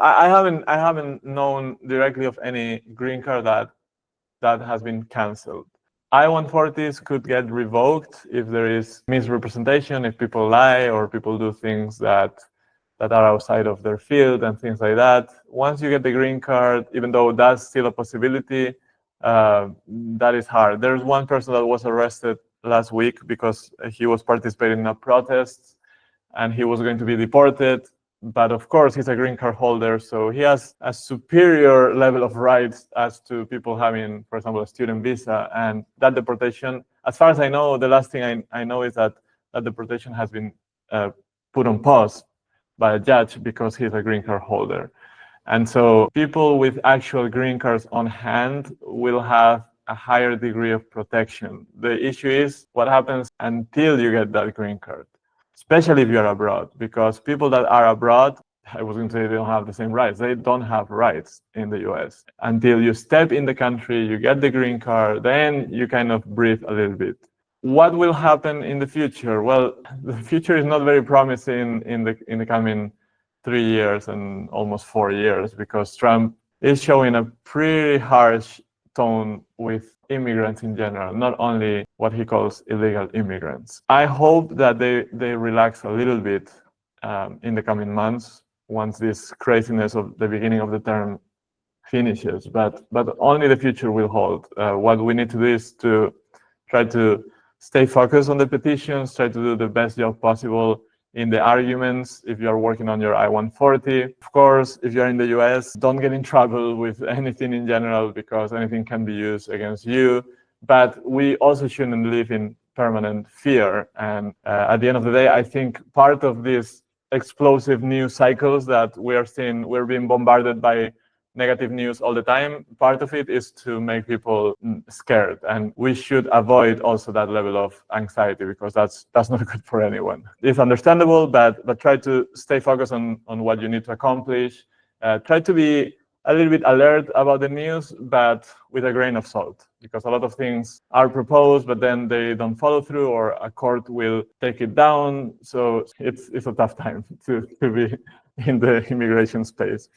I haven't known directly of any green card that has been canceled. I-140s could get revoked if there is misrepresentation, if people lie or people do things that are outside of their field and things like that. Once you get the green card, even though that's still a possibility, that is hard. There's one person that was arrested last week because he was participating in a protest and he was going to be deported. But of course, he's a green card holder, so he has a superior level of rights as to people having, for example, a student visa. And that deportation, as far as I know, the last thing I know is that deportation has been put on pause by a judge because he's a green card holder. And so people with actual green cards on hand will have a higher degree of protection. The issue is what happens until you get that green card, especially if you're abroad, because people that are abroad, I was going to say they don't have the same rights. They don't have rights in the US. Until you step in the country, you get the green card, then you kind of breathe a little bit. What will happen in the future? Well, the future is not very promising in the coming 3 years and almost 4 years, because Trump is showing a pretty harsh tone with immigrants in general, not only what he calls illegal immigrants. I hope that they relax a little bit in the coming months once this craziness of the beginning of the term finishes, but only the future will hold. What we need to do is to try to stay focused on the petitions, try to do the best job possible in the arguments if you are working on your I-140. Of course, if you're in the US, don't get in trouble with anything in general, because anything can be used against you. But we also shouldn't live in permanent fear. And at the end of the day, I think part of these explosive news cycles that we are seeing, we're being bombarded by negative news all the time. Part of it is to make people scared, and we should avoid also that level of anxiety, because that's not good for anyone. It's understandable, but try to stay focused on what you need to accomplish. Try to be a little bit alert about the news, but with a grain of salt, because a lot of things are proposed, but then they don't follow through, or a court will take it down. So it's a tough time to be in the immigration space.